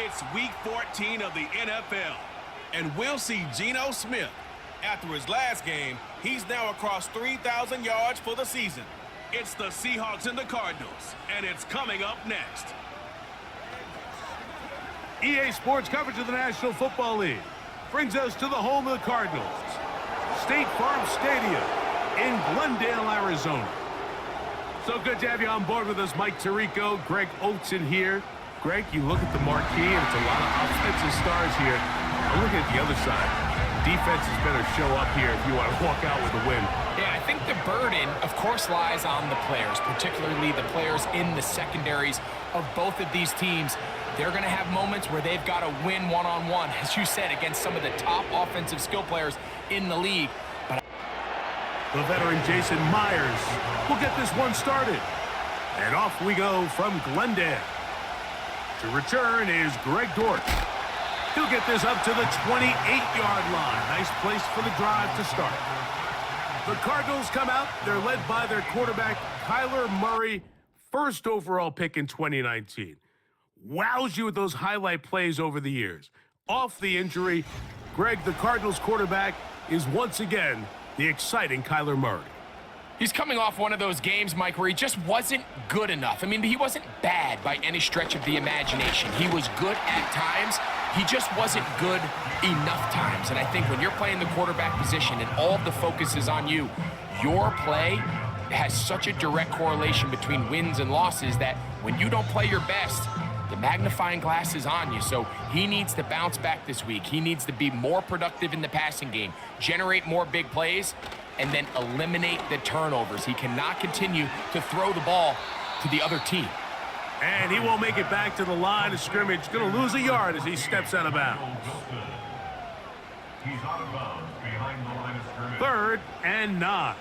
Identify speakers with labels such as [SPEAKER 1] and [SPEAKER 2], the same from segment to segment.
[SPEAKER 1] It's Week 14 of the NFL, and we'll see Geno Smith. After his last game, he's now across 3,000 yards for the season. It's the Seahawks and the Cardinals, and it's coming up next.
[SPEAKER 2] EA Sports coverage of the National Football League brings us to the home of the Cardinals, State Farm Stadium in Glendale, Arizona. So good to have you on board with us, Mike Tirico, Greg Olson here. Greg, you look at the marquee, and it's a lot of offensive stars here. I'm looking at the other side. Defenses better show up here if you want to walk out with a win.
[SPEAKER 3] Yeah, I think the burden, of course, lies on the players, particularly the players in the secondaries of both of these teams. They're going to have moments where they've got to win one-on-one, as you said, against some of the top offensive skill players in the league. But
[SPEAKER 2] the veteran Jason Myers will get this one started. And off we go from Glendale. To return is Greg Dortch. He'll get this up to the 28-yard line. Nice place for the drive to start. The Cardinals come out. They're led by their quarterback, Kyler Murray, first overall pick in 2019. Wows you with those highlight plays over the years. Off the injury, Greg, the Cardinals quarterback, is once again the exciting Kyler Murray.
[SPEAKER 3] he's coming off one of those games, Mike, where he just wasn't good enough. I mean, he wasn't bad by any stretch of the imagination. He was good at times. He just wasn't good enough times. And I think when you're playing the quarterback position and all of the focus is on you, your play has such a direct correlation between wins and losses that when you don't play your best, the magnifying glass is on you. So he needs to bounce back this week. He needs to be more productive in the passing game, generate more big plays, and then eliminate the turnovers. He cannot continue to throw the ball to the other team.
[SPEAKER 2] And he won't make it back to the line of scrimmage. Going to lose a yard as he steps out of bounds.
[SPEAKER 4] He's out of bounds behind the line of scrimmage.
[SPEAKER 2] 3rd and 9.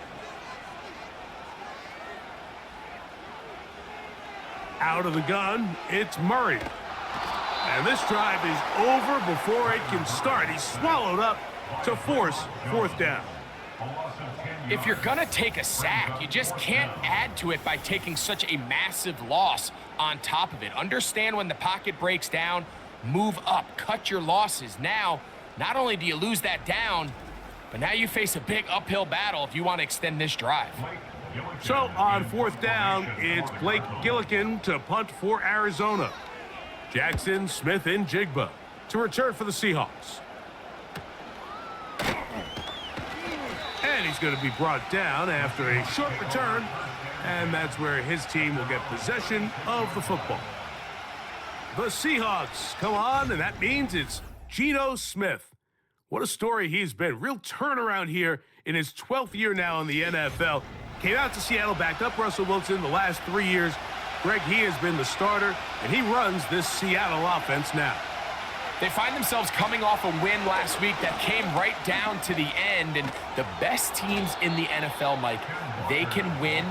[SPEAKER 2] Out of the gun, it's Murray. And this drive is over before it can start. He's swallowed up to force 4th down.
[SPEAKER 3] If you're going to take a sack, you just can't add to it by taking such a massive loss on top of it. Understand when the pocket breaks down, move up, cut your losses. Now, not only do you lose that down, but now you face a big uphill battle if you want to extend this drive.
[SPEAKER 2] So on 4th down, it's Blake Gillikin to punt for Arizona. Jackson, Smith, and Jigba to return for the Seahawks. And he's going to be brought down after a short return, and that's where his team will get possession of the football. The Seahawks come on, and that means it's Geno Smith. What a story he's been. Real turnaround here in his 12th year now in the NFL. Came out to Seattle, backed up Russell Wilson the last 3 years. Greg, he has been the starter, and he runs this Seattle offense now.
[SPEAKER 3] They find themselves coming off a win last week that came right down to the end, and the best teams in the NFL, Mike, they can win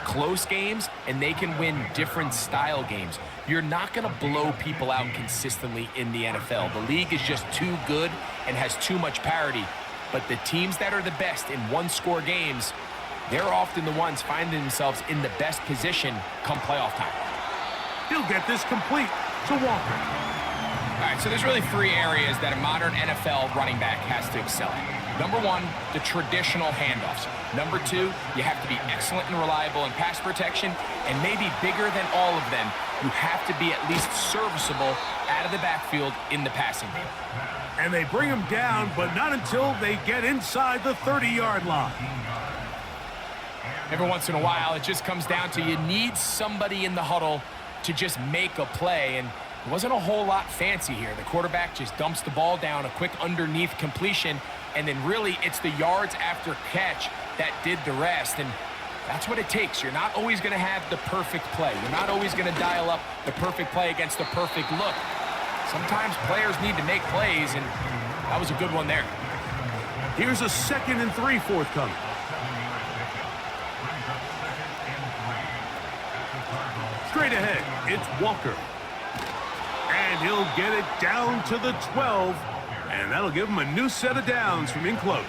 [SPEAKER 3] close games, and they can win different style games. You're not going to blow people out consistently in the NFL. The league is just too good and has too much parity. But the teams that are the best in one-score games, they're often the ones finding themselves in the best position come playoff time.
[SPEAKER 2] He'll get this complete to Walker.
[SPEAKER 3] All right, so there's really 3 areas that a modern NFL running back has to excel at. Number 1, the traditional handoffs. Number 2, you have to be excellent and reliable in pass protection, and maybe bigger than all of them, you have to be at least serviceable out of the backfield in the passing game.
[SPEAKER 2] And they bring him down, but not until they get inside the 30-yard line.
[SPEAKER 3] Every once in a while, it just comes down to you need somebody in the huddle to just make a play, and it wasn't a whole lot fancy here. The quarterback just dumps the ball down, a quick underneath completion, and then really it's the yards after catch that did the rest, and that's what it takes. You're not always going to have the perfect play. You're not always going to dial up the perfect play against the perfect look. Sometimes players need to make plays, and that was a good one there.
[SPEAKER 2] Here's a 2nd and 3 forthcoming. Straight ahead, it's Walker. And he'll get it down to the 12, and that'll give him a new set of downs from in close.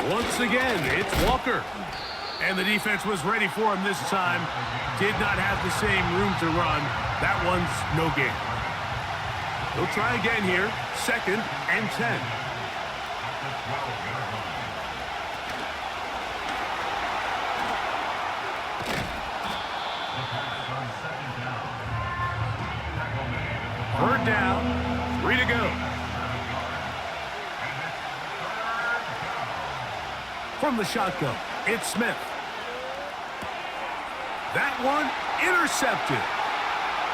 [SPEAKER 2] Once again, it's Walker. And the defense was ready for him this time. Did not have the same room to run. That one's no gain. They'll try again here. 2nd and 10. Third down, 3 to go. From the shotgun, it's Smith. That one intercepted.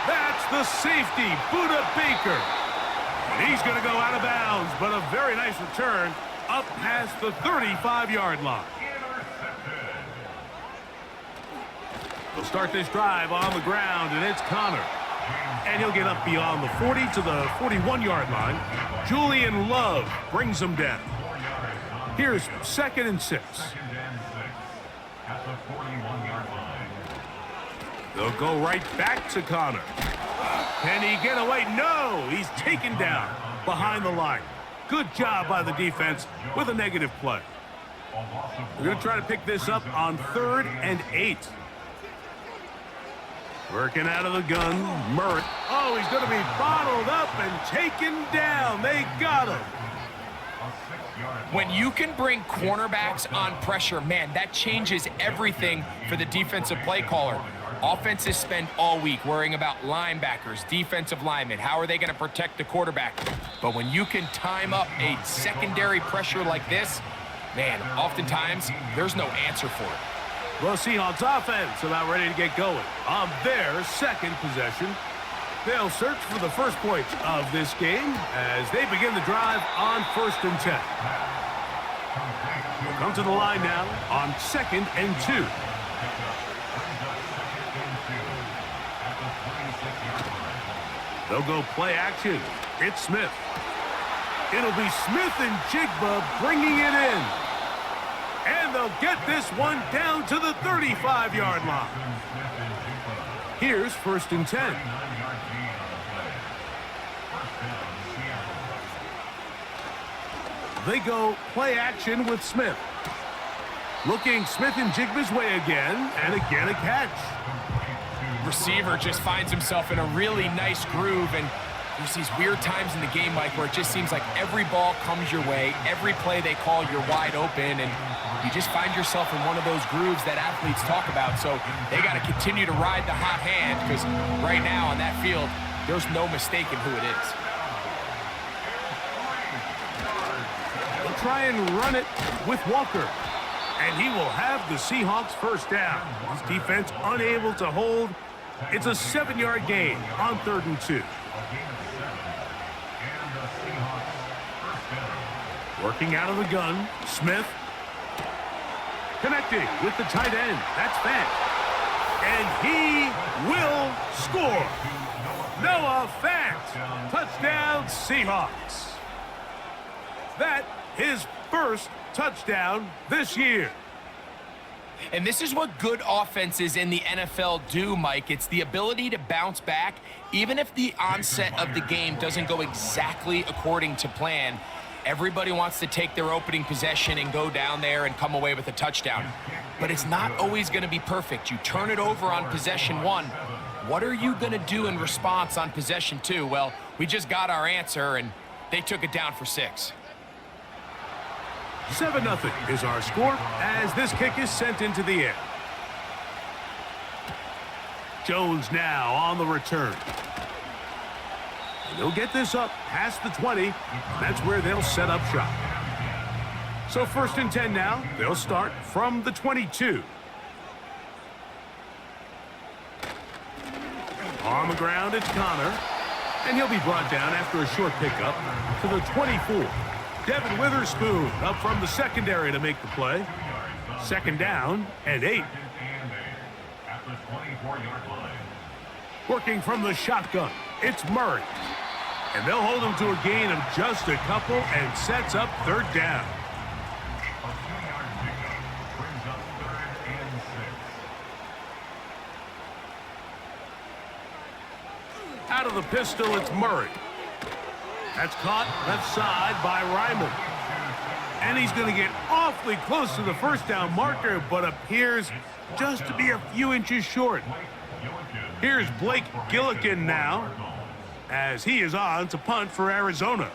[SPEAKER 2] That's the safety, Buda Baker. And he's going to go out of bounds, but a very nice return up past the 35-yard line. They'll start this drive on the ground, and it's Connor. And he'll get up beyond the 40 to the 41-yard line. Julian Love brings him down. Here's 2nd and 6.
[SPEAKER 4] At the 41-yard line.
[SPEAKER 2] They'll go right back to Connor. Can he get away? No! He's taken down behind the line. Good job by the defense with a negative play. We're going to try to pick this up on 3rd and 8. Working out of the gun, Murray. Oh, he's going to be bottled up and taken down. They got him.
[SPEAKER 3] When you can bring cornerbacks on pressure, man, that changes everything for the defensive play caller. Offenses spend all week worrying about linebackers, defensive linemen. How are they going to protect the quarterback? But when you can time up a secondary pressure like this, man, oftentimes there's no answer for it.
[SPEAKER 2] Well, Seahawks offense about ready to get going on their 2nd possession. They'll search for the first points of this game as they begin the drive on 1st and 10. We'll come to the line now on 2nd and 2. They'll go play action. It's Smith. It'll be Smith and Jigba bringing it in. And they'll get this one down to the 35-yard line. Here's 1st and 10. They go play action with Smith. Looking Smith and Jigba's way again, and again a catch.
[SPEAKER 3] Receiver just finds himself in a really nice groove, and there's these weird times in the game, Mike, where it just seems like every ball comes your way, every play they call, you're wide open, and you just find yourself in one of those grooves that athletes talk about. So they got to continue to ride the hot hand, because right now on that field, there's no mistaking who it is.
[SPEAKER 2] They'll try and run it with Walker, and he will have the Seahawks first down. His defense unable to hold. It's a 7-yard gain on 3rd and 2. Working out of the gun, Smith. Connecting with the tight end. That's Fant. And he will score. Noah Fant. Touchdown, Seahawks. That his first touchdown this year.
[SPEAKER 3] And this is what good offenses in the NFL do, Mike. It's the ability to bounce back, even if the onset of the game doesn't go exactly according to plan. Everybody wants to take their opening possession and go down there and come away with a touchdown. But it's not always going to be perfect. You turn it over on possession 1. What are you going to do in response on possession 2? Well, we just got our answer, and they took it down for 6.
[SPEAKER 2] 7-0 is our score as this kick is sent into the air. Jones now on the return. And they'll get this up past the 20. That's where they'll set up shop. So 1st and 10 now. They'll start from the 22. On the ground, it's Connor. And he'll be brought down after a short pickup to the 24. Devin Witherspoon up from the secondary to make the play. 2nd down and 8.
[SPEAKER 4] At the 24-yard line.
[SPEAKER 2] Working from the shotgun, it's Murray. And they'll hold him to a gain of just a couple and sets up 3rd down.
[SPEAKER 4] A 2-yard pickup brings up 3rd and 6.
[SPEAKER 2] Out of the pistol, it's Murray. That's caught left side by Ryman. And he's going to get awfully close to the first down marker, but appears just to be a few inches short. Here's Blake Gillikin now, as he is on to punt for Arizona.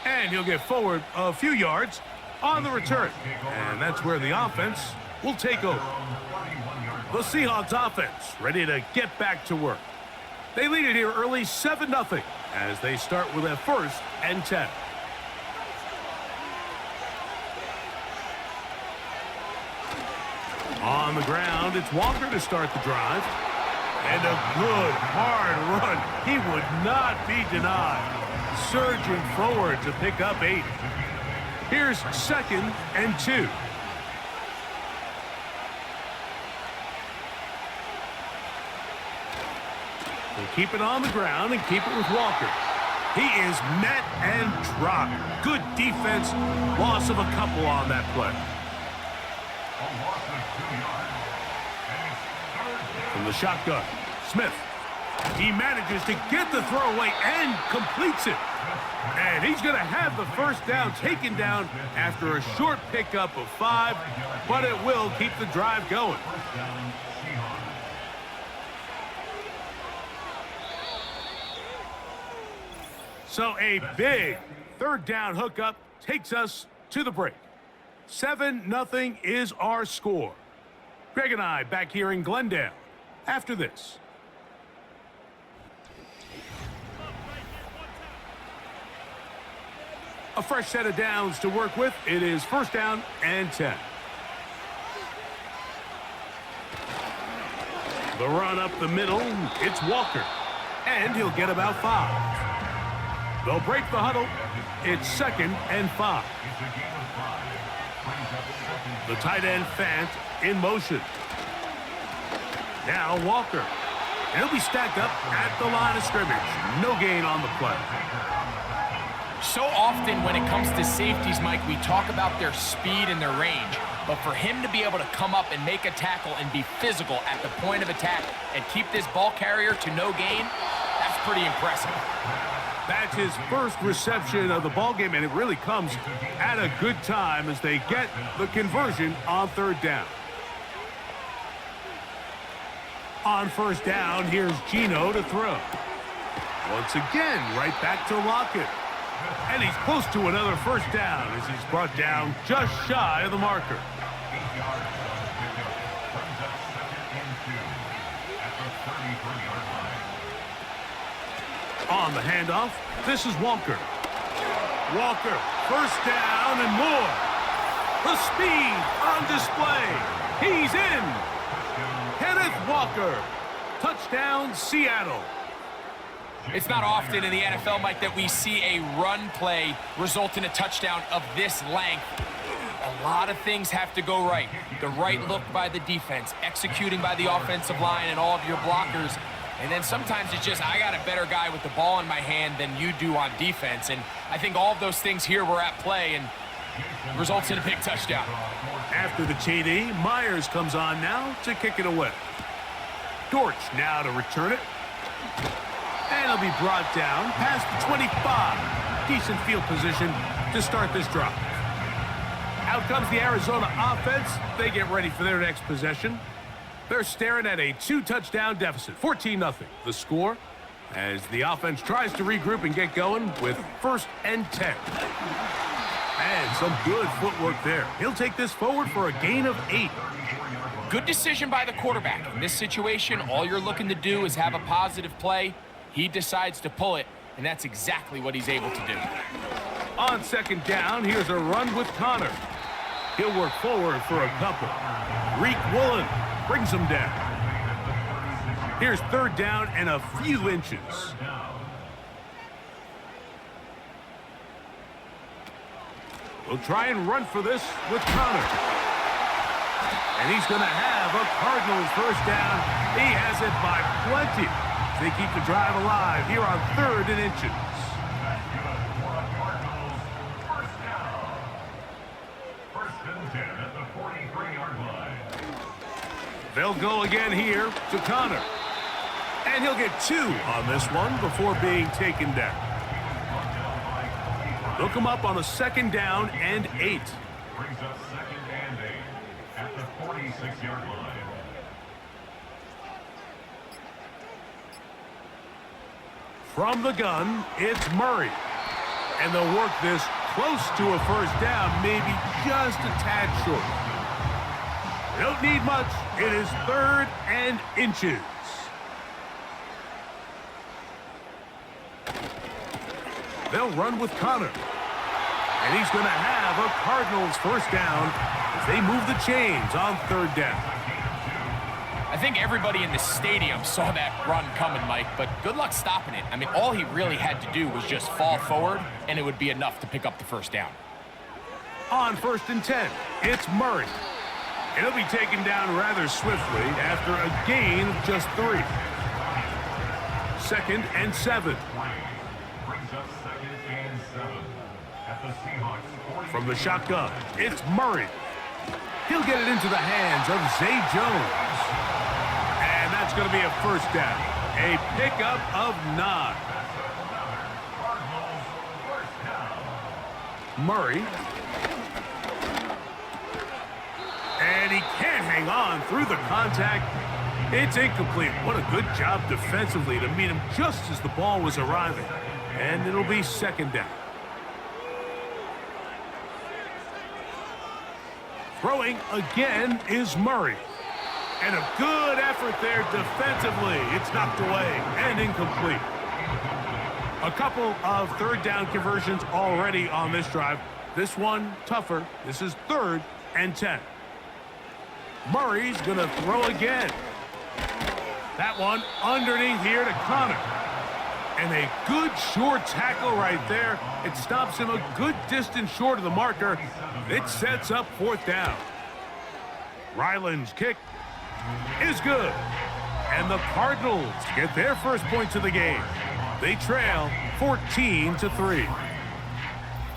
[SPEAKER 2] And he'll get forward a few yards on the return. And that's where the offense will take over. The Seahawks offense ready to get back to work. They lead it here early 7-0 as they start with a 1st and 10. On the ground, it's Walker to start the drive. And a good, hard run. He would not be denied. Surging forward to pick up 8. Here's 2nd and 2. We'll keep it on the ground and keep it with Walker. He is met and dropped. Good defense. Loss of a couple on that play. From the shotgun, Smith. He manages to get the throw away and completes it. And he's going to have the first down taken down after a short pickup of 5, but it will keep the drive going. So a big 3rd down hookup takes us to the break. 7-0 is our score. Greg and I back here in Glendale after this. A fresh set of downs to work with. It is 1st down and 10. The run up the middle, it's Walker. And he'll get about 5. They'll break the huddle. It's 2nd and 5. The tight end Fant in motion. Now Walker. He'll be stacked up at the line of scrimmage. No gain on the play.
[SPEAKER 3] So often when it comes to safeties, Mike, we talk about their speed and their range. But for him to be able to come up and make a tackle and be physical at the point of attack and keep this ball carrier to no gain, that's pretty impressive.
[SPEAKER 2] That's his first reception of the ballgame, and it really comes at a good time as they get the conversion on 3rd down. On 1st down, here's Gino to throw. Once again, right back to Lockett. And he's close to another 1st down as he's brought down just shy of the marker. On the handoff, this is Walker. Walker, 1st down and more. The speed on display. He's in. Kenneth Walker. Touchdown, Seattle.
[SPEAKER 3] It's not often in the NFL, Mike, that we see a run play result in a touchdown of this length. A lot of things have to go right. The right look by the defense, executing by the offensive line and all of your blockers. And then sometimes it's just, I got a better guy with the ball in my hand than you do on defense. And I think all of those things here were at play and results in a big touchdown.
[SPEAKER 2] After the TD, Myers comes on now to kick it away. Dortch now to return it. And he'll be brought down past the 25. Decent field position to start this drive. Out comes the Arizona offense. They get ready for their next possession. They're staring at a 2-touchdown deficit, 14-0. The score as the offense tries to regroup and get going with 1st and 10. And some good footwork there. He'll take this forward for a gain of 8.
[SPEAKER 3] Good decision by the quarterback. In this situation, all you're looking to do is have a positive play. He decides to pull it, and that's exactly what he's able to do.
[SPEAKER 2] On 2nd down, here's a run with Connor. He'll work forward for a couple. Reek Woolen brings him down. Here's 3rd down and a few inches. We'll try and run for this with Connor. And he's going to have a Cardinals 1st down. He has it by plenty. They keep the drive alive here on 3rd and inches. They'll go again here to Connor. And he'll get 2 on this one before being taken down. They'll come up on a 2nd down and 8.
[SPEAKER 4] Brings up 2nd and 8 at the 46-yard line.
[SPEAKER 2] From the gun, it's Murray. And they'll work this close to a 1st down, maybe just a tad short. They don't need much. It is 3rd and inches. They'll run with Connor. And he's going to have a Cardinals 1st down as they move the chains on 3rd down.
[SPEAKER 3] I think everybody in the stadium saw that run coming, Mike, but good luck stopping it. I mean, all he really had to do was just fall forward, and it would be enough to pick up the 1st down.
[SPEAKER 2] On 1st and 10, it's Murray. And he'll be taken down rather swiftly after a gain of just 3. 2nd and 7.
[SPEAKER 4] Brings up 2nd and 7 at the Seahawks.
[SPEAKER 2] From the shotgun, it's Murray. He'll get it into the hands of Zay Jones. And that's going to be a 1st down. A pickup of 9. Murray. And he can't hang on through the contact. It's incomplete. What a good job defensively to meet him just as the ball was arriving. And it'll be 2nd down. Throwing again is Murray. And a good effort there defensively. It's knocked away and incomplete. A couple of 3rd down conversions already on this drive. This one tougher. This is 3rd and 10. Murray's going to throw again. That one underneath here to Connor. And a good short tackle right there. It stops him a good distance short of the marker. It sets up 4th down. Ryland's kick is good. And the Cardinals get their 1st points of the game. They trail 14-3.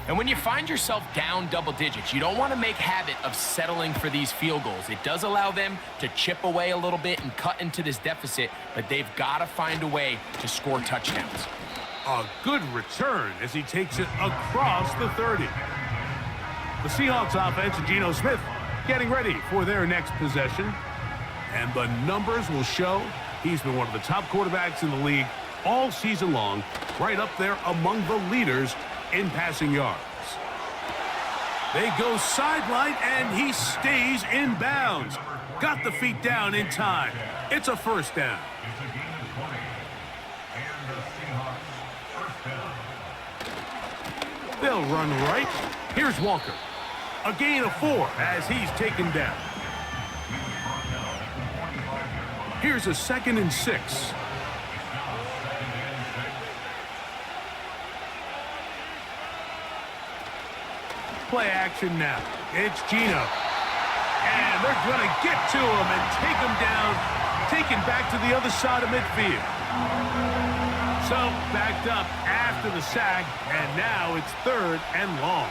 [SPEAKER 3] And when you find yourself down double digits, you don't want to make habit of settling for these field goals. It does allow them to chip away a little bit and cut into this deficit, but they've got to find a way to score touchdowns.
[SPEAKER 2] A good return as he takes it across the 30. The Seahawks offense and Geno Smith getting ready for their next possession. And the numbers will show he's been one of the top quarterbacks in the league all season long, right up there among the leaders in passing yards. They go sideline, and he stays in bounds. Got the feet down in time. It's a 1st down.
[SPEAKER 4] It's a gain of 20. And the Seahawks 1st down.
[SPEAKER 2] They'll run right. Here's Walker. A gain of 4 as he's taken down. Here's a 2nd and 6. Play action now. It's Geno. And they're going to get to him and take him down, taken back to the other side of midfield. So backed up after the sack, and now it's 3rd and long.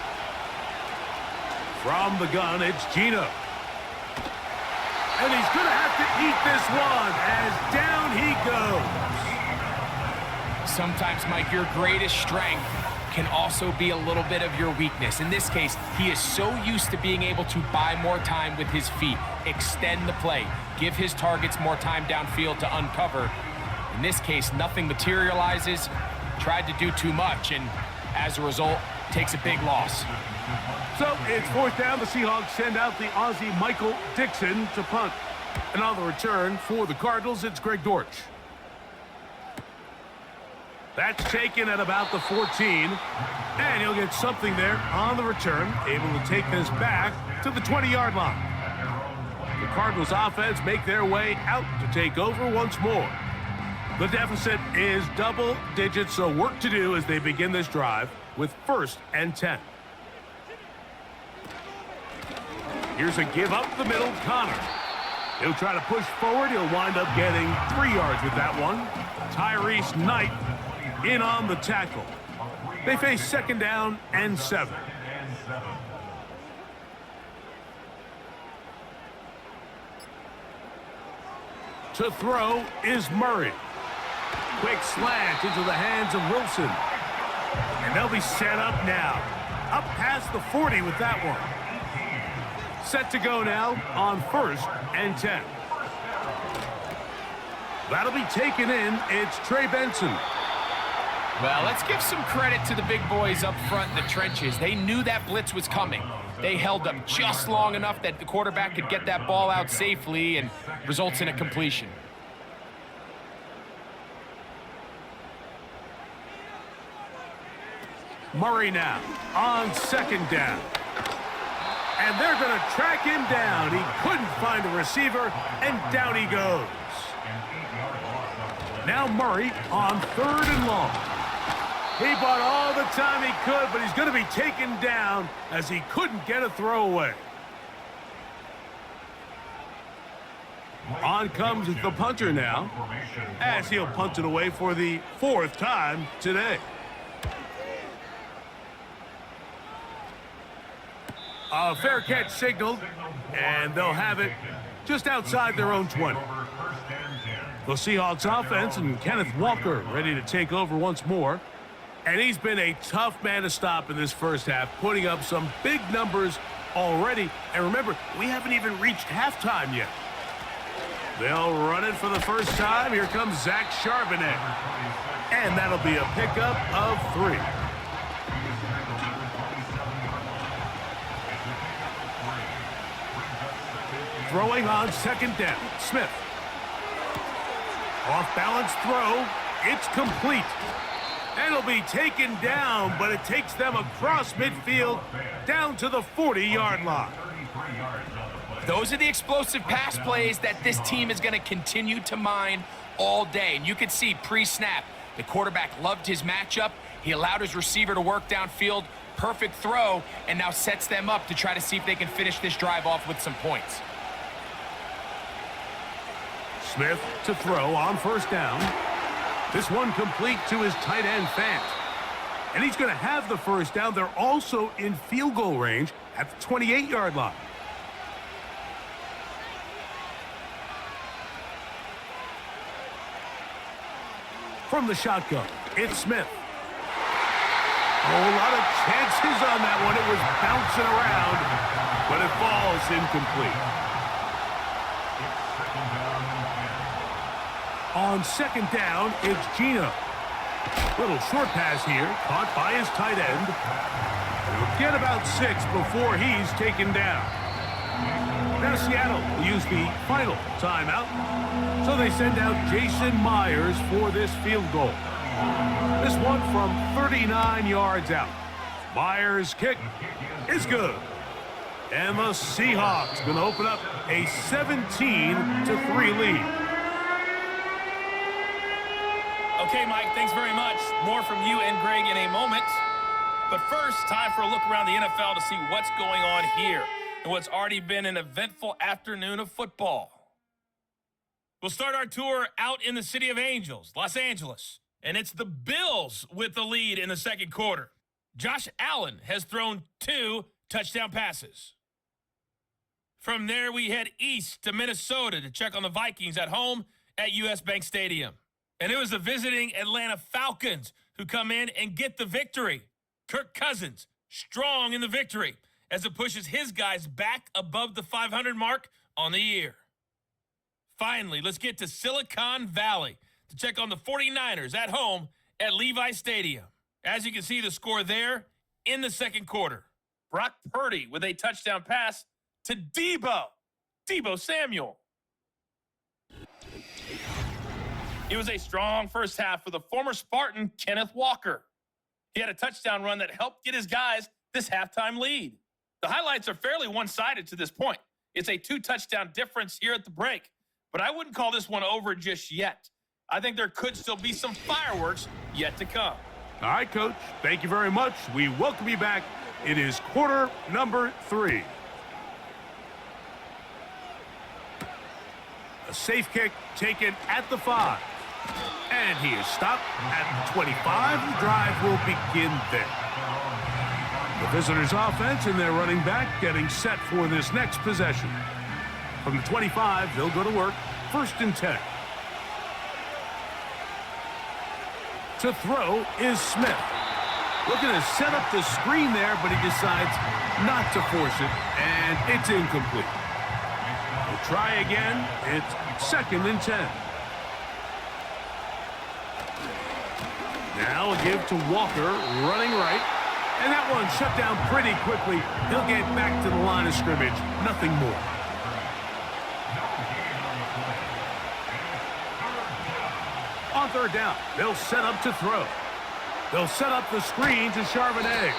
[SPEAKER 2] From the gun, it's Geno. And he's going to have to eat this one as down he goes.
[SPEAKER 3] Sometimes, Mike, your greatest strength can also be a little bit of your weakness. In this case, he is so used to being able to buy more time with his feet, extend the play, give his targets more time downfield to uncover. In this case, nothing materializes, tried to do too much, and as a result, takes a big loss.
[SPEAKER 2] So it's 4th down. The Seahawks send out the Aussie Michael Dixon to punt. And on the return for the Cardinals, it's Greg Dortch. That's taken at about the 14. And he'll get something there on the return, able to take this back to the 20-yard line. The Cardinals offense make their way out to take over once more. The deficit is double digits, so work to do as they begin this drive with 1st and 10. Here's a give up the middle, Connor. He'll try to push forward. He'll wind up getting 3 yards with that one. Tyrese Knight in on the tackle. They face 2nd down and 7. To throw is Murray. Quick slant into the hands of Wilson. And they'll be set up now. Up past the 40 with that one. Set to go now on 1st and 10. That'll be taken in. It's Trey Benson.
[SPEAKER 3] Well, let's give some credit to the big boys up front in the trenches. They knew that blitz was coming. They held them just long enough that the quarterback could get that ball out safely and results in a completion.
[SPEAKER 2] Murray now on 2nd down. And they're going to track him down. He couldn't find a receiver, and down he goes. Now Murray on 3rd and long. He bought all the time he could, but he's going to be taken down as he couldn't get a throwaway. On comes the punter now, as he'll punt it away for the 4th time today. A fair catch signaled, and they'll have it just outside their own 20. The Seahawks offense and Kenneth Walker ready to take over once more. And he's been a tough man to stop in this first half, putting up some big numbers already. And remember, we haven't even reached halftime yet. They'll run it for the first time. Here comes Zach Charbonnet. And that'll be a pickup of 3. Throwing on 2nd down, Smith. Off-balance throw. It's complete. And it'll be taken down, but it takes them across midfield down to the 40-yard line.
[SPEAKER 3] Those are the explosive pass plays that this team is going to continue to mine all day. And you can see pre-snap, the quarterback loved his matchup. He allowed his receiver to work downfield. Perfect throw, and now sets them up to try to see if they can finish this drive off with some points.
[SPEAKER 2] Smith to throw on 1st down. This one complete to his tight end, Fant. And he's going to have the 1st down. They're also in field goal range at the 28-yard line. From the shotgun, it's Smith. Oh, a lot of chances on that one. It was bouncing around, but it falls incomplete. On 2nd down, it's Gino. Little short pass here, caught by his tight end. He'll get about 6 before he's taken down. Now Seattle will use the final timeout. So they send out Jason Myers for this field goal. This one from 39 yards out. Myers' kick is good. And the Seahawks going to open up a 17-3 lead.
[SPEAKER 5] Okay, Mike, thanks very much. More from you and Greg in a moment. But first, time for a look around the NFL to see what's going on here and what's already been an eventful afternoon of football. We'll start our tour out in the City of Angels, Los Angeles. And it's the Bills with the lead in the 2nd quarter. Josh Allen has thrown 2 touchdown passes. From there, we head east to Minnesota to check on the Vikings at home at US Bank Stadium. And it was the visiting Atlanta Falcons who come in and get the victory. Kirk Cousins, strong in the victory as it pushes his guys back above the 500 mark on the year. Finally, let's get to Silicon Valley to check on the 49ers at home at Levi Stadium. As you can see the score there in the 2nd quarter. Brock Purdy with a touchdown pass to Deebo Samuel. It was a strong first half for the former Spartan, Kenneth Walker. He had a touchdown run that helped get his guys this halftime lead. The highlights are fairly one-sided to this point. It's a 2-touchdown difference here at the break, but I wouldn't call this one over just yet. I think there could still be some fireworks yet to come.
[SPEAKER 2] All right, Coach. Thank you very much. We welcome you back. It is quarter number 3. A safe kick taken at the 5. And he is stopped at the 25. The drive will begin there. The visitors' offense and their running back getting set for this next possession. From the 25, they'll go to work. 1st and 10. To throw is Smith. Looking to set up the screen there, but he decides not to force it, and it's incomplete. We'll try again. It's 2nd and 10. Now a give to Walker, running right. And that one shut down pretty quickly. He'll get back to the line of scrimmage. Nothing more. On 3rd down, they'll set up to throw. They'll set up the screen to Charbonnet.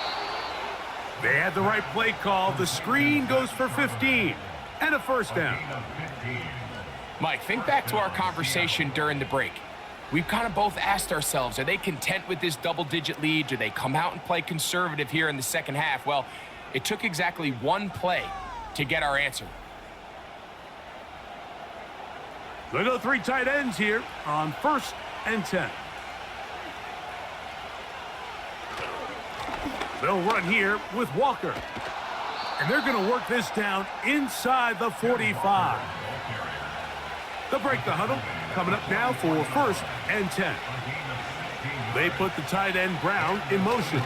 [SPEAKER 2] They had the right play call. The screen goes for 15 and a 1st down.
[SPEAKER 3] Mike, think back to our conversation during the break. We've kind of both asked ourselves, are they content with this double-digit lead? Do they come out and play conservative here in the 2nd half? Well, it took exactly one play to get our answer.
[SPEAKER 2] They'll go 3 tight ends here on 1st and 10. They'll run here with Walker. And they're going to work this down inside the 45. They'll break the huddle. Coming up now for 1st and 10. They put the tight end Brown in motion.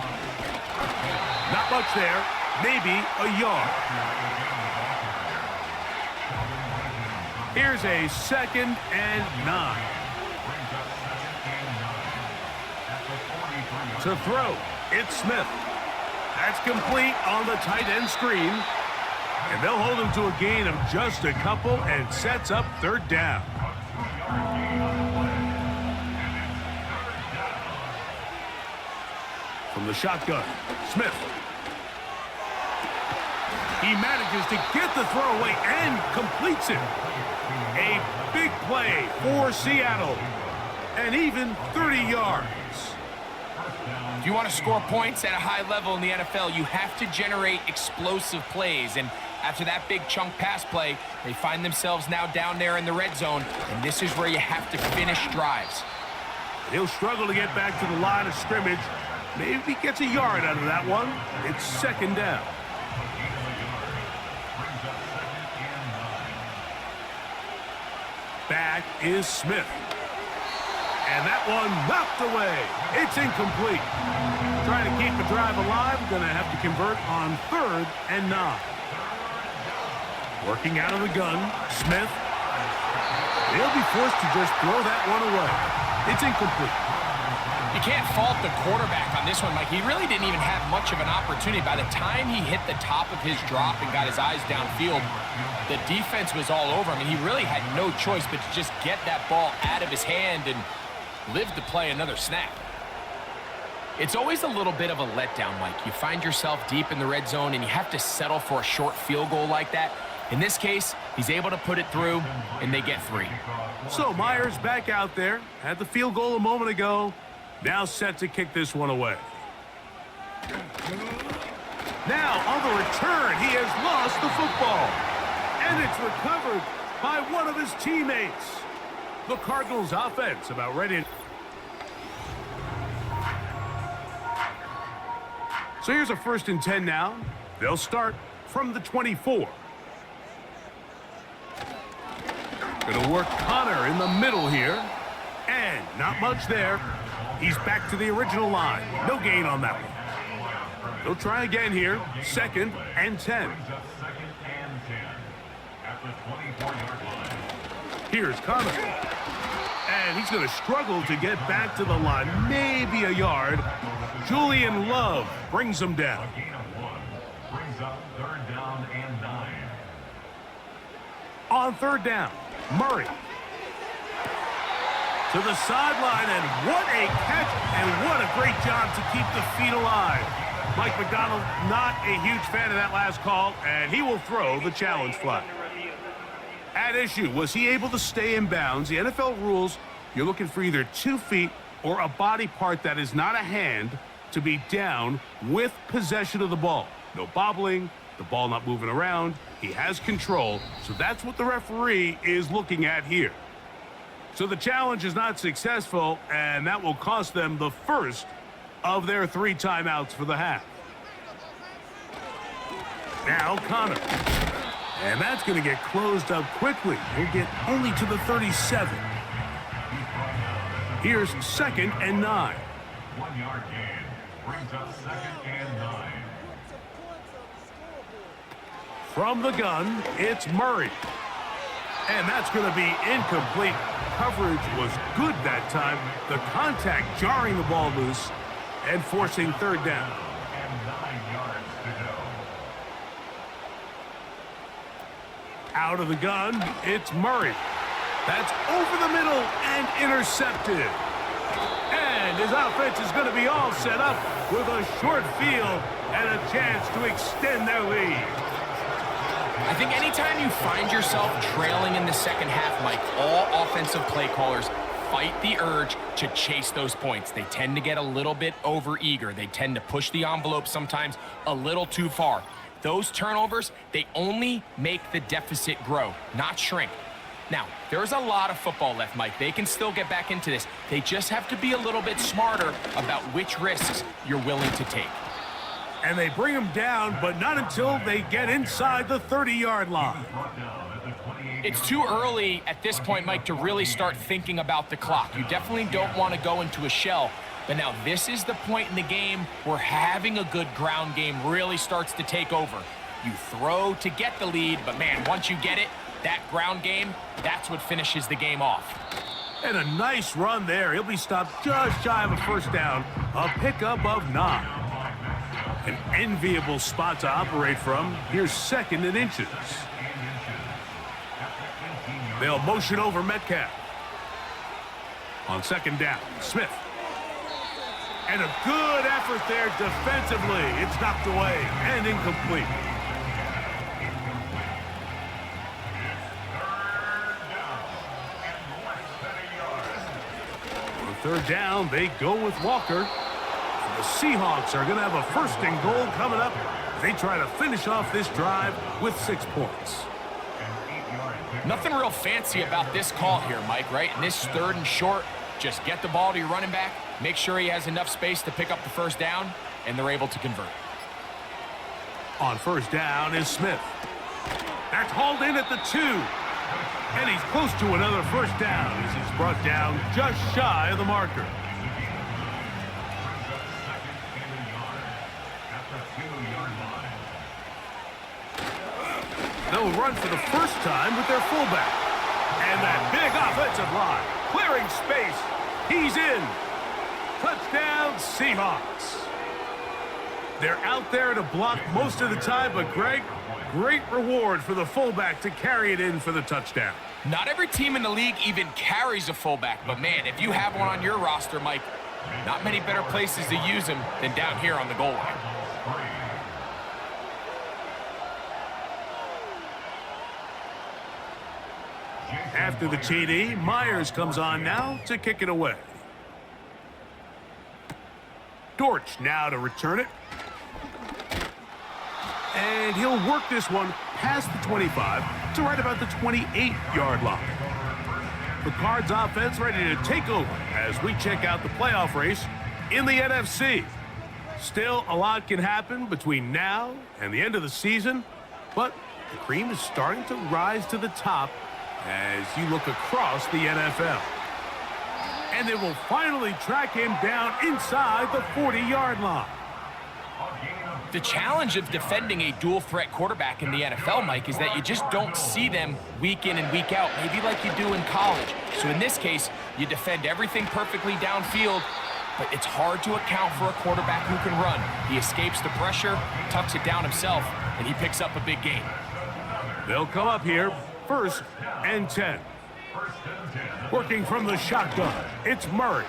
[SPEAKER 2] Not much there. Maybe a yard. Here's a 2nd and 9. To throw, it's Smith. That's complete on the tight end screen. And they'll hold him to a gain of just a couple and sets up 3rd down. From the shotgun, Smith. He manages to get the throw away and completes it. A big play for Seattle. And even 30 yards.
[SPEAKER 3] If you want to score points at a high level in the NFL, you have to generate explosive plays. And after that big chunk pass play, they find themselves now down there in the red zone. And this is where you have to finish drives.
[SPEAKER 2] He'll struggle to get back to the line of scrimmage. Maybe he gets a yard out of that one. It's 2nd down. Back is Smith. And that one knocked away. It's incomplete. Trying to keep the drive alive. Going to have to convert on 3rd and 9. Working out of the gun, Smith. They'll be forced to just throw that one away. It's incomplete.
[SPEAKER 3] You can't fault the quarterback on this one, Mike. He really didn't even have much of an opportunity. By the time he hit the top of his drop and got his eyes downfield, the defense was all over him, and he really had no choice but to just get that ball out of his hand and live to play another snap. It's always a little bit of a letdown, Mike. You find yourself deep in the red zone, and you have to settle for a short field goal like that. In this case, he's able to put it through, and they get 3.
[SPEAKER 2] So Myers back out there. Had the field goal a moment ago. Now set to kick this one away. Now on the return, he has lost the football. And it's recovered by one of his teammates. The Cardinals offense about ready. So here's a 1st and 10 now. They'll start from the 24. Going to work Connor in the middle here. And not much there. He's back to the original line. No gain on that one. They'll try again here. 2nd and 10. Here's Connor. And he's going to struggle to get back to the line. Maybe a yard. Julian Love brings him down.
[SPEAKER 4] Brings up 3rd down and 9.
[SPEAKER 2] On 3rd down, Murray. To the sideline, and what a catch, and what a great job to keep the feet alive. Mike McDonald, not a huge fan of that last call, and he will throw the challenge flag. At issue, was he able to stay in bounds? The NFL rules, you're looking for either 2 feet or a body part that is not a hand to be down with possession of the ball. No bobbling, the ball not moving around. He has control, so that's what the referee is looking at here. So the challenge is not successful, and that will cost them the first of their 3 timeouts for the half. Now Connor. And that's going to get closed up quickly. He'll get only to the 37. Here's 2nd and 9.
[SPEAKER 4] 1 yard gain. Brings up 2nd and 9.
[SPEAKER 2] From the gun, it's Murray. And that's going to be incomplete. Coverage was good that time. The contact jarring the ball loose and forcing 3rd down.
[SPEAKER 4] And 9 yards to go.
[SPEAKER 2] Out of the gun, it's Murray. That's over the middle and intercepted. And his offense is going to be all set up with a short field and a chance to extend their lead.
[SPEAKER 3] I think anytime you find yourself trailing in the second half, Mike, all offensive play callers fight the urge to chase those points. They tend to get a little bit overeager. They tend to push the envelope sometimes a little too far. Those turnovers, they only make the deficit grow, not shrink. Now, there's a lot of football left, Mike. They can still get back into this. They just have to be a little bit smarter about which risks you're willing to take.
[SPEAKER 2] And they bring him down, but not until they get inside the 30-yard line.
[SPEAKER 3] It's too early at this point, Mike, to really start thinking about the clock. You definitely don't want to go into a shell. But now this is the point in the game where having a good ground game really starts to take over. You throw to get the lead, but man, once you get it, that ground game, that's what finishes the game off.
[SPEAKER 2] And a nice run there. He'll be stopped just shy of a 1st down. A pickup of 9. An enviable spot to operate from. Here's 2nd and inches. They'll motion over Metcalf. On 2nd down, Smith. And a good effort there defensively. It's knocked away and incomplete. For 3rd down, they go with Walker. And the Seahawks are going to have a 1st and goal coming up. They try to finish off this drive with 6 points.
[SPEAKER 3] Nothing real fancy about this call here, Mike, right? In this 3rd and short, just get the ball to your running back, make sure he has enough space to pick up the 1st down, and they're able to convert.
[SPEAKER 2] On 1st down is Smith. That's hauled in at the 2. And he's close to another 1st down as he's brought down just shy of the marker. They'll run for the 1st time with their fullback. And that big offensive line, clearing space. He's in. Touchdown, Seahawks. They're out there to block most of the time, but Greg, great reward for the fullback to carry it in for the touchdown.
[SPEAKER 3] Not every team in the league even carries a fullback, but man, if you have one on your roster, Mike, not many better places to use him than down here on the goal line.
[SPEAKER 2] After the TD, Myers comes on now to kick it away. Dortch now to return it. And he'll work this one past the 25 to right about the 28-yard line. The Cards offense ready to take over as we check out the playoff race in the NFC. Still, a lot can happen between now and the end of the season, but the cream is starting to rise to the top as you look across the NFL. And they will finally track him down inside the 40-yard line.
[SPEAKER 3] The challenge of defending a dual-threat quarterback in the NFL, Mike, is that you just don't see them week in and week out, maybe like you do in college. So in this case, you defend everything perfectly downfield, but it's hard to account for a quarterback who can run. He escapes the pressure, tucks it down himself, and he picks up a big gain.
[SPEAKER 2] They'll come up here, 1st and 10. Working from the shotgun, it's Murray.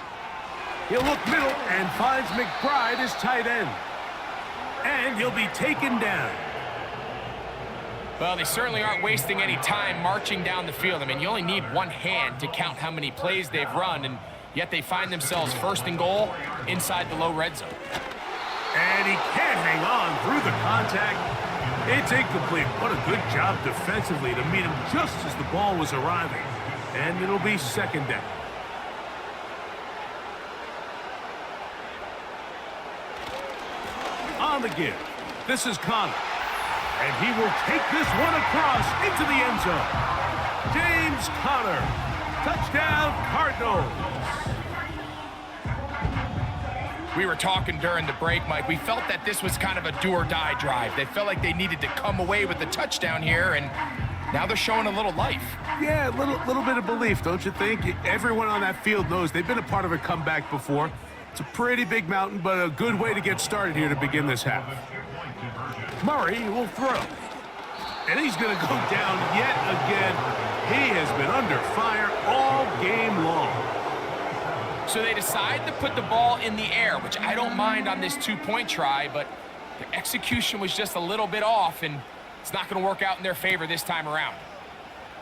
[SPEAKER 2] He'll look middle and finds McBride as tight end. And he'll be taken down.
[SPEAKER 3] Well, they certainly aren't wasting any time marching down the field. I mean, you only need one hand to count how many plays they've run, and yet they find themselves 1st and goal inside the low red zone.
[SPEAKER 2] And he can't hang on through the contact. It's incomplete. What a good job defensively to meet him just as the ball was arriving. And it'll be 2nd down. On the give, this is Connor. And he will take this one across into the end zone. James Conner. Touchdown, Cardinals.
[SPEAKER 3] We were talking during the break, Mike. We felt that this was kind of a do-or-die drive. They felt like they needed to come away with the touchdown here, and now they're showing a little life.
[SPEAKER 2] Yeah, a little bit of belief, don't you think? Everyone on that field knows they've been a part of a comeback before. It's a pretty big mountain, but a good way to get started here to begin this half. Murray will throw. And he's going to go down yet again. He has been under fire all game long.
[SPEAKER 3] So they decide to put the ball in the air, which I don't mind on this two-point try, but the execution was just a little bit off, and it's not going to work out in their favor this time around.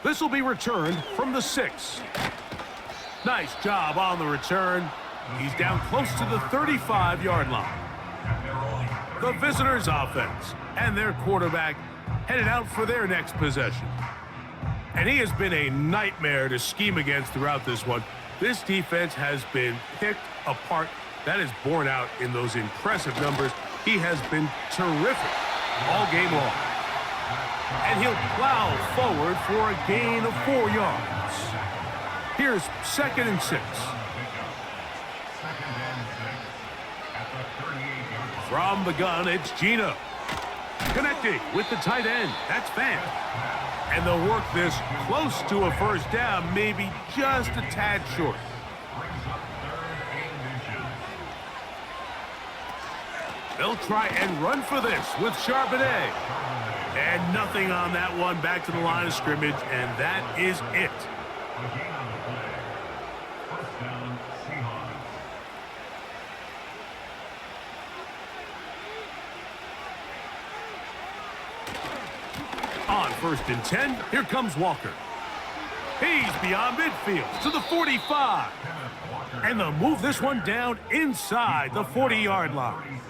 [SPEAKER 2] This will be returned from the 6. Nice job on the return. He's down close to the 35-yard line. The visitors' offense and their quarterback headed out for their next possession. And he has been a nightmare to scheme against throughout this one. This defense has been picked apart. That is borne out in those impressive numbers. He has been terrific all game long. And he'll plow forward for a gain of 4 yards. Here's 2nd and 6. From the gun, it's Gino. Connecting with the tight end. That's Fan. And they'll work this close to a first down, maybe just a tad short. They'll try and run for this with Charbonnet. And nothing on that one, back to the line of scrimmage, and that is it. On 1st and 10, here comes Walker. He's beyond midfield to the 45. And they'll move this one down inside the 40-yard line.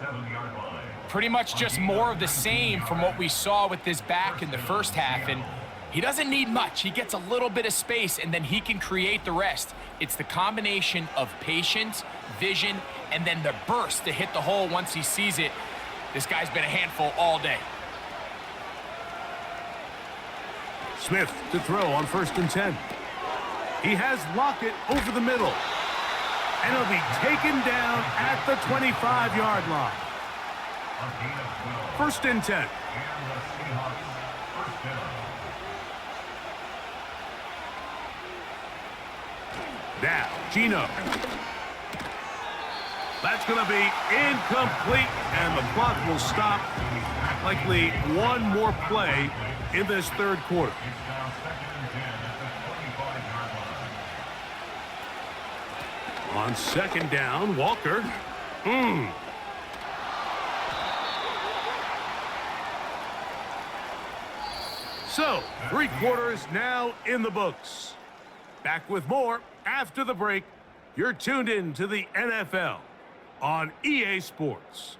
[SPEAKER 3] Pretty much just more of the same from what we saw with this back in the first half, and he doesn't need much. He gets a little bit of space, and then he can create the rest. It's the combination of patience, vision, and then the burst to hit the hole once he sees it. This guy's been a handful all day.
[SPEAKER 2] Smith to throw on 1st and 10. He has Lockett over the middle. And he'll be taken down at the 25-yard line. 1st and 10. Now, Gino. That's going to be incomplete, and the clock will stop. Likely one more play in this 3rd quarter. On 2nd down, Walker. So, 3 quarters now in the books. Back with more after the break. You're tuned in to the NFL on EA Sports.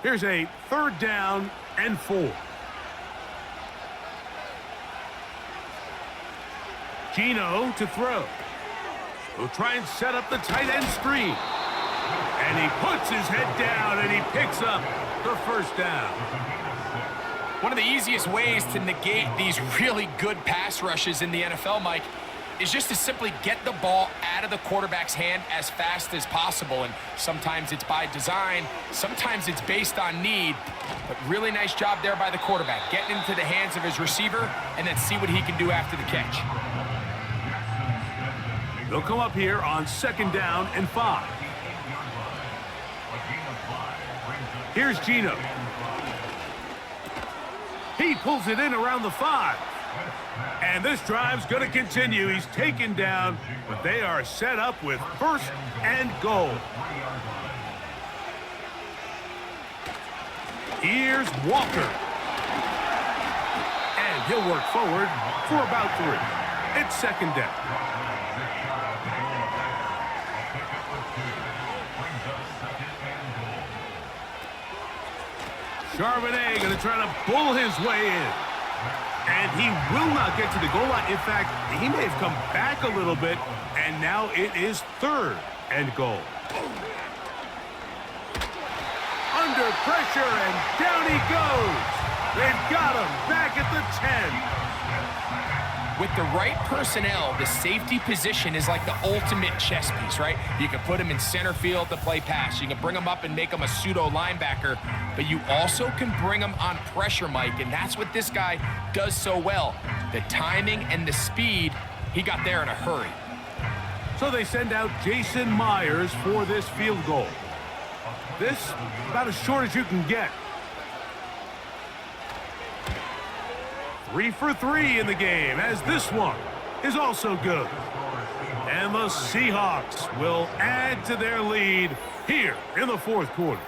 [SPEAKER 2] Here's a 3rd down and 4. Gino to throw. He'll try and set up the tight end screen. And he puts his head down and he picks up the 1st down.
[SPEAKER 3] One of the easiest ways to negate these really good pass rushes in the NFL, Mike, is just to simply get the ball out of the quarterback's hand as fast as possible. And sometimes it's by design, sometimes it's based on need. But really nice job there by the quarterback, getting into the hands of his receiver and then see what he can do after the catch.
[SPEAKER 2] They'll come up here on 2nd down and 5. Here's Gino. He pulls it in around the 5. And this drive's going to continue. He's taken down, but they are set up with 1st and goal. Here's Walker. And he'll work forward for about 3. It's 2nd down. Charbonnet going to try to bull his way in. And he will not get to the goal line. In fact, he may have come back a little bit, and now it is 3rd and goal. Under pressure, and down he goes. They've got him back at the 10.
[SPEAKER 3] With the right personnel, the safety position is like the ultimate chess piece, right? You can put him in center field to play pass. You can bring him up and make him a pseudo linebacker, but you also can bring him on pressure, Mike, and that's what this guy does so well. The timing and the speed, he got there in a hurry.
[SPEAKER 2] So they send out Jason Myers for this field goal. This, about as short as you can get. 3 for 3 in the game, as this one is also good. And the Seahawks will add to their lead here in the fourth quarter.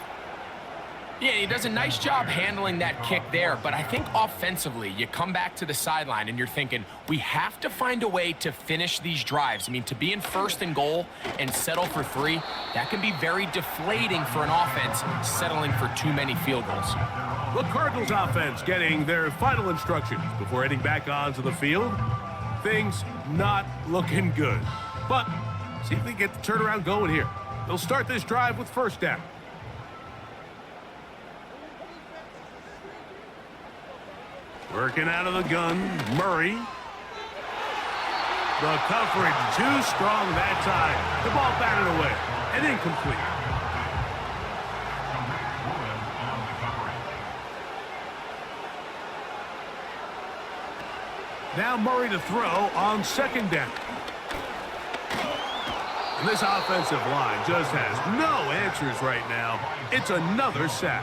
[SPEAKER 3] Yeah, he does a nice job handling that kick there, but I think offensively, you come back to the sideline and you're thinking, we have to find a way to finish these drives. I mean, to be in first and goal and settle for 3, that can be very deflating for an offense settling for too many field goals.
[SPEAKER 2] The Cardinals offense getting their final instructions before heading back onto the field. Things not looking good. But see if they get the turnaround going here. They'll start this drive with first down. Working out of the gun, Murray. The coverage too strong that time. The ball batted away and incomplete. Now Murray to throw on second down. And this offensive line just has no answers right now. It's another sack.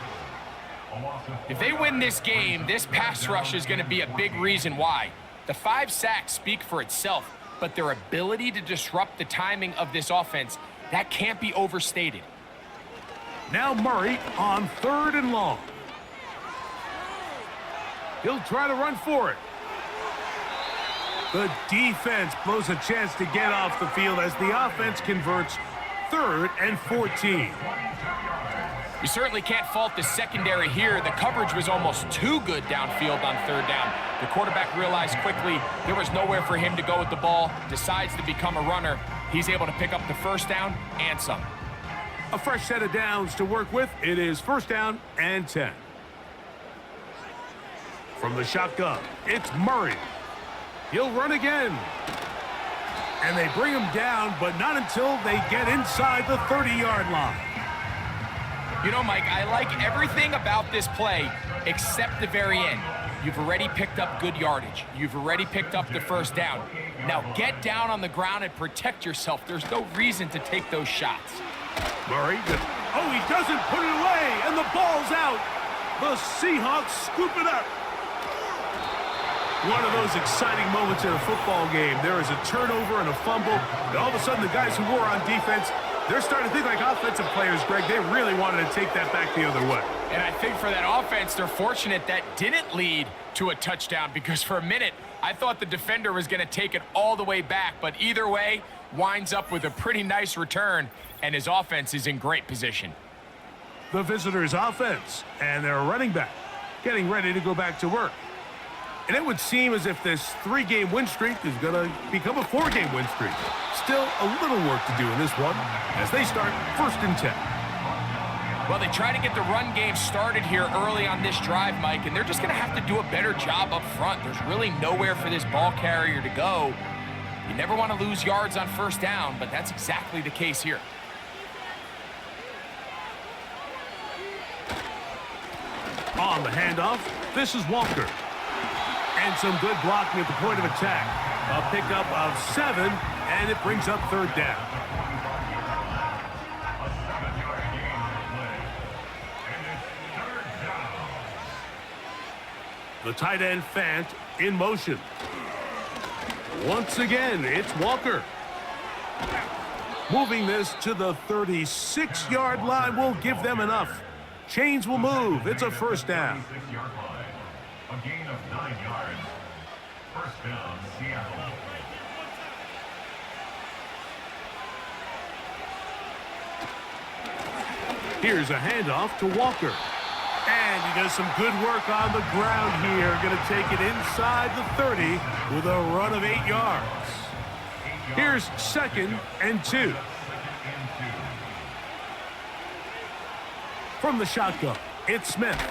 [SPEAKER 3] If they win this game, this pass rush is going to be a big reason why. The 5 sacks speak for itself, but their ability to disrupt the timing of this offense, that can't be overstated.
[SPEAKER 2] Now Murray on 3rd and long. He'll try to run for it. The defense blows a chance to get off the field as the offense converts 3rd and 14.
[SPEAKER 3] You certainly can't fault the secondary here. The coverage was almost too good downfield on 3rd down. The quarterback realized quickly there was nowhere for him to go with the ball, decides to become a runner. He's able to pick up the first down and some.
[SPEAKER 2] A fresh set of downs to work with. It is first down and 10. From the shotgun, it's Murray. He'll run again. And they bring him down, but not until they get inside the 30-yard line.
[SPEAKER 3] You know, Mike, I like everything about this play except the very end. You've already picked up good yardage. You've already picked up the first down. Now get down on the ground and protect yourself. There's no reason to take those shots.
[SPEAKER 2] Murray, he doesn't put it away, and the ball's out. The Seahawks scoop it up. One of those exciting moments in a football game. There is a turnover and a fumble, and all of a sudden the guys who were on defense, they're starting to think like offensive players, Greg. They really wanted to take that back the other way.
[SPEAKER 3] And I think for that offense, they're fortunate that didn't lead to a touchdown, because for a minute, I thought the defender was going to take it all the way back. But either way, winds up with a pretty nice return, and his offense is in great position.
[SPEAKER 2] The visitors' offense and their running back getting ready to go back to work. And it would seem as if this 3-game win streak is going to become a 4-game win streak. Still a little work to do in this one as they start 1st and 10.
[SPEAKER 3] Well, they try to get the run game started here early on this drive, Mike, and they're just going to have to do a better job up front. There's really nowhere for this ball carrier to go. You never want to lose yards on first down, but that's exactly the case here.
[SPEAKER 2] On the handoff, this is Walker. And some good blocking at the point of attack. A pickup of 7, and it brings up 3rd down. The tight end Fant in motion. Once again, it's Walker. Moving this to the 36-yard line will give them enough. Chains will move. It's a first down.
[SPEAKER 4] A gain of 9 yards. First down, Seattle.
[SPEAKER 2] Here's a handoff to Walker. And he does some good work on the ground here. Going to take it inside the 30 with a run of 8 yards. Here's 2nd and 2. From the shotgun, it's Smith.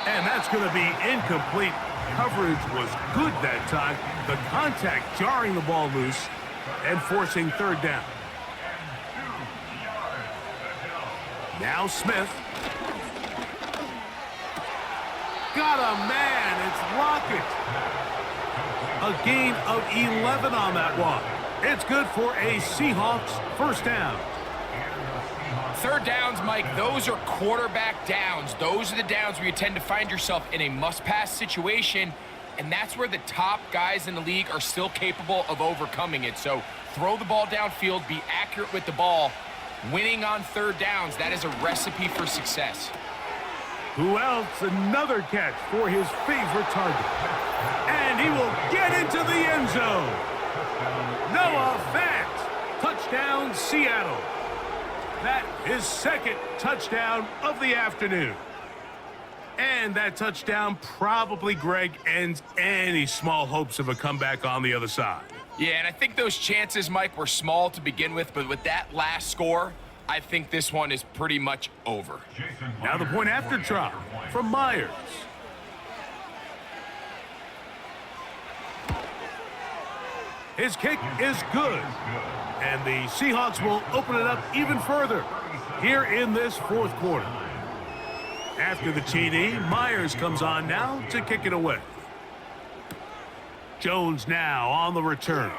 [SPEAKER 2] And that's going to be incomplete. Coverage was good that time. The contact jarring the ball loose and forcing third down. Now Smith. Got a man. It's Lockett. A gain of 11 on that one. It's good for a Seahawks first down.
[SPEAKER 3] Third downs, Mike, those are quarterback downs. Those are the downs where you tend to find yourself in a must-pass situation, and that's where the top guys in the league are still capable of overcoming it. So throw the ball downfield, be accurate with the ball. Winning on third downs, that is a recipe for success.
[SPEAKER 2] Who else? Another catch for his favorite target. And he will get into the end zone. Noah Fant. Touchdown, Seattle. That is second touchdown of the afternoon. And that touchdown probably, Greg, ends any small hopes of a comeback on the other side.
[SPEAKER 3] Yeah, and I think those chances, Mike, were small to begin with, but with that last score, I think this one is pretty much over.
[SPEAKER 2] Now the point after try from Myers. His kick is good. And the Seahawks will open it up even further here in this fourth quarter. After the TD, Myers comes on now to kick it away. Jones now on the return.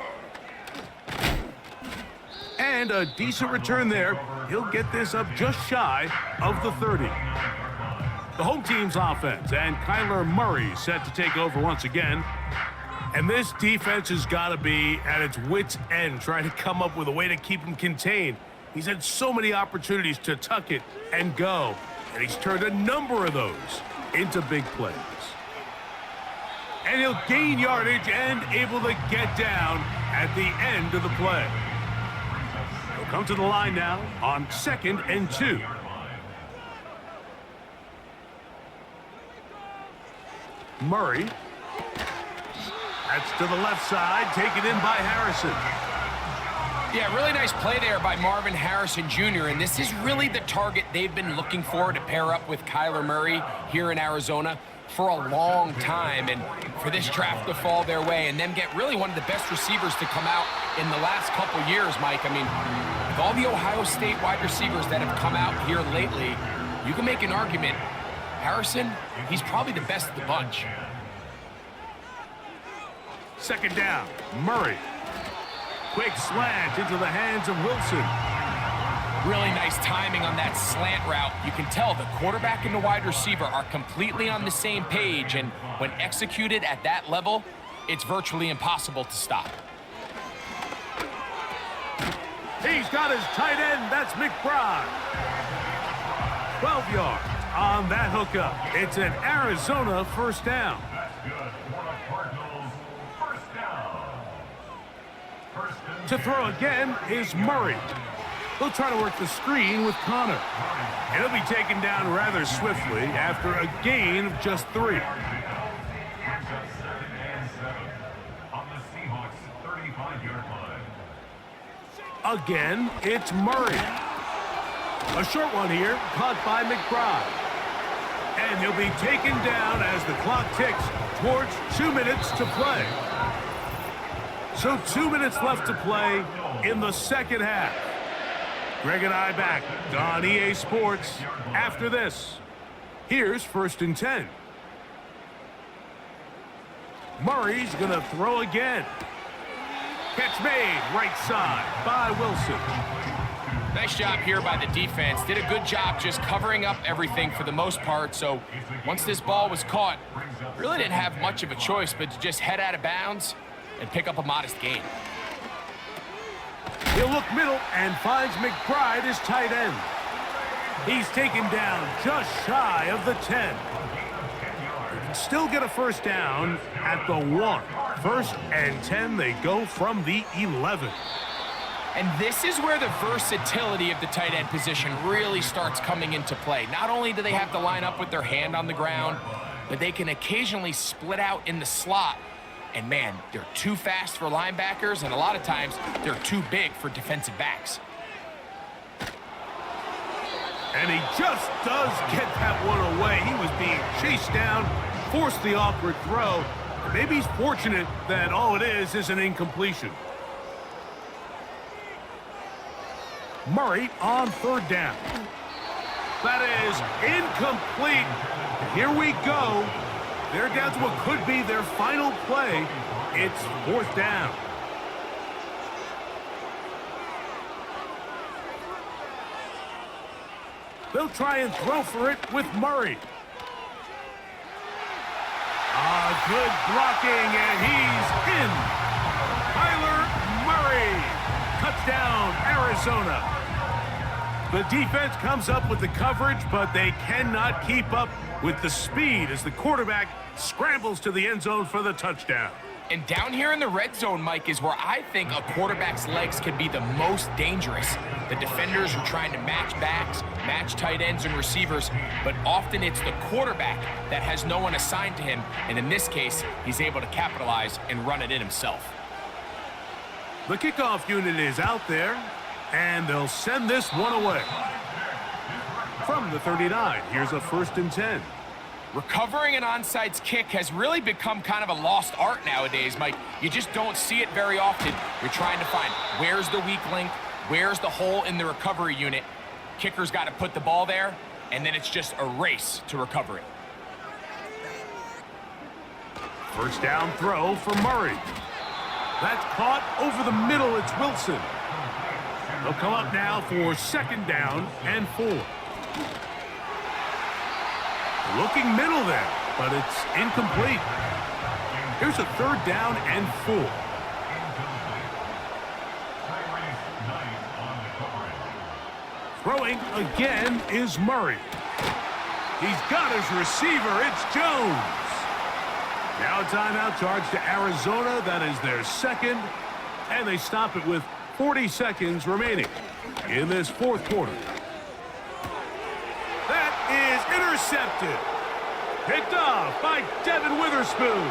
[SPEAKER 2] And a decent return there. He'll get this up just shy of the 30. The home team's offense and Kyler Murray set to take over once again. And this defense has got to be at its wits' end, trying to come up with a way to keep him contained. He's had so many opportunities to tuck it and go, and he's turned a number of those into big plays. And he'll gain yardage and able to get down at the end of the play. He'll come to the line now on 2nd and 2. Murray. That's to the left side, taken in by Harrison.
[SPEAKER 3] Yeah, really nice play there by Marvin Harrison Jr., and this is really the target they've been looking for to pair up with Kyler Murray here in Arizona for a long time, and for this draft to fall their way and them get really one of the best receivers to come out in the last couple years, Mike. I mean, with all the Ohio State wide receivers that have come out here lately, you can make an argument. Harrison, he's probably the best of the bunch.
[SPEAKER 2] Second down, Murray. Quick slant into the hands of Wilson.
[SPEAKER 3] Really nice timing on that slant route. You can tell the quarterback and the wide receiver are completely on the same page, and when executed at that level, it's virtually impossible to stop.
[SPEAKER 2] He's got his tight end. That's McBride. 12 yards on that hookup. It's an Arizona first down.
[SPEAKER 4] That's good for the Cardinals. First down.
[SPEAKER 2] To throw again is Murray. He'll try to work the screen with Connor. And he'll be taken down rather swiftly after a gain of just 3.
[SPEAKER 4] Brings up 2nd and 7 on the Seahawks 35-yard line.
[SPEAKER 2] Again, it's Murray. A short one here, caught by McBride. And he'll be taken down as the clock ticks towards 2 minutes to play. So 2 minutes left to play in the second half. Greg and I back on EA Sports after this. Here's 1st and 10. Murray's going to throw again. Catch made right side by Wilson.
[SPEAKER 3] Nice job here by the defense. Did a good job just covering up everything for the most part. So once this ball was caught, really didn't have much of a choice but to just head out of bounds and pick up a modest gain.
[SPEAKER 2] He'll look middle and finds McBride as tight end. He's taken down just shy of the 10. He can still get a first down at the 1. 1st and 10, they go from the 11.
[SPEAKER 3] And this is where the versatility of the tight end position really starts coming into play. Not only do they have to line up with their hand on the ground, but they can occasionally split out in the slot. And man, they're too fast for linebackers, and a lot of times they're too big for defensive backs.
[SPEAKER 2] And he just does get that one away. He was being chased down, forced the awkward throw. Maybe he's fortunate that all it is an incompletion. Murray on third down. That is incomplete. Here we go. They're down to what could be their final play. It's fourth down. They'll try and throw for it with Murray. Good blocking, and he's in. Kyler Murray. Touchdown, Arizona. The defense comes up with the coverage, but they cannot keep up with the speed as the quarterback scrambles to the end zone for the touchdown.
[SPEAKER 3] And down here in the red zone, Mike, is where I think a quarterback's legs can be the most dangerous. The defenders are trying to match backs, match tight ends and receivers, but often it's the quarterback that has no one assigned to him, and in this case, he's able to capitalize and run it in himself.
[SPEAKER 2] The kickoff unit is out there, and they'll send this one away. From the 39, here's a 1st and 10.
[SPEAKER 3] Recovering an onside kick has really become kind of a lost art nowadays, Mike. You just don't see it very often. You're trying to find where's the weak link, where's the hole in the recovery unit. Kicker's got to put the ball there, and then it's just a race to recover it.
[SPEAKER 2] First down throw for Murray. That's caught over the middle. It's Wilson. They'll come up now for 2nd down and 4. Looking middle there, but it's incomplete. Here's a 3rd down and 4. Throwing again is Murray. He's got his receiver. It's Jones. Now a timeout charge to Arizona. That is their 2nd, and they stop it with 40 seconds remaining in this 4th quarter. That is intercepted. Picked off by Devin Witherspoon.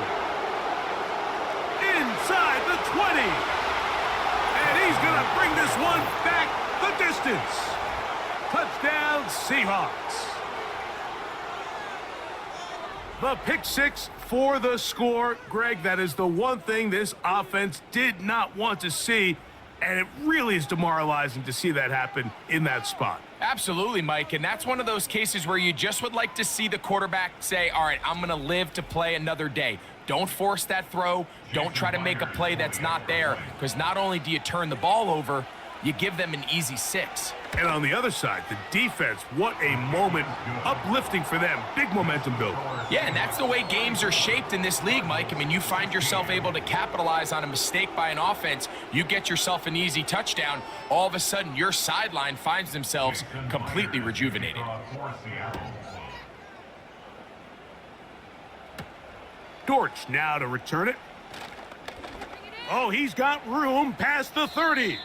[SPEAKER 2] Inside the 20. And he's going to bring this one back the distance. Touchdown, Seahawks. The pick 6 for the score. Greg, that is the one thing this offense did not want to see. And it really is demoralizing to see that happen in that spot.
[SPEAKER 3] Absolutely, Mike, and that's one of those cases where you just would like to see the quarterback say, all right, I'm going to live to play another day. Don't force that throw. Don't try to make a play that's not there, because not only do you turn the ball over, you give them an easy 6.
[SPEAKER 2] And on the other side, the defense, what a moment. Uplifting for them. Big momentum build.
[SPEAKER 3] Yeah, and that's the way games are shaped in this league, Mike. I mean, you find yourself able to capitalize on a mistake by an offense. You get yourself an easy touchdown. All of a sudden, your sideline finds themselves completely rejuvenated.
[SPEAKER 2] Dortch now to return it. Oh, he's got room past the 30.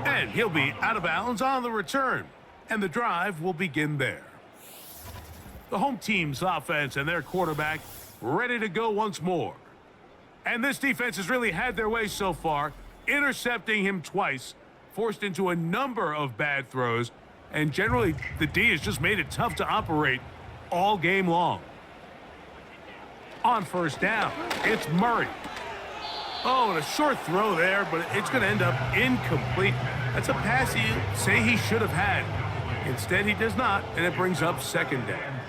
[SPEAKER 2] And he'll be out of bounds on the return. And the drive will begin there. The home team's offense and their quarterback ready to go once more. And this defense has really had their way so far, intercepting him twice, forced into a number of bad throws, and generally the D has just made it tough to operate all game long. On 1st down, it's Murray. Oh, and a short throw there, but it's going to end up incomplete. That's a pass you say he should have had. Instead, he does not, and it brings up 2nd down.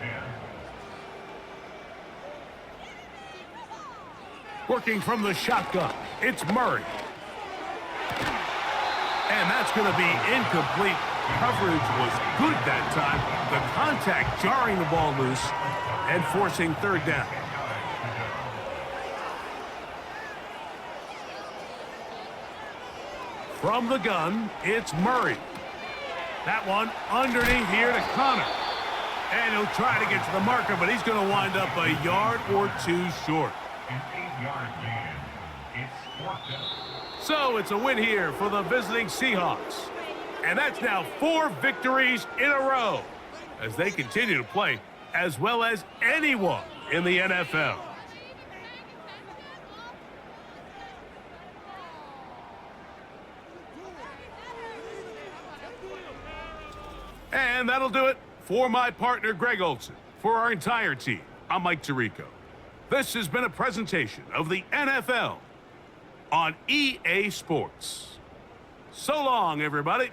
[SPEAKER 2] Working from the shotgun, it's Murray. And that's going to be incomplete. Coverage was good that time. The contact jarring the ball loose and forcing 3rd down. From the gun, it's Murray. That one underneath here to Connor. And he'll try to get to the marker, but he's going to wind up a yard or 2 short.
[SPEAKER 4] An 8-yard gain. It's 4th down.
[SPEAKER 2] So it's a win here for the visiting Seahawks. And that's now 4 victories in a row as they continue to play as well as anyone in the NFL. And And that'll do it for my partner, Greg Olson. For our entire team, I'm Mike Tirico. This has been a presentation of the NFL on EA Sports. So long, everybody.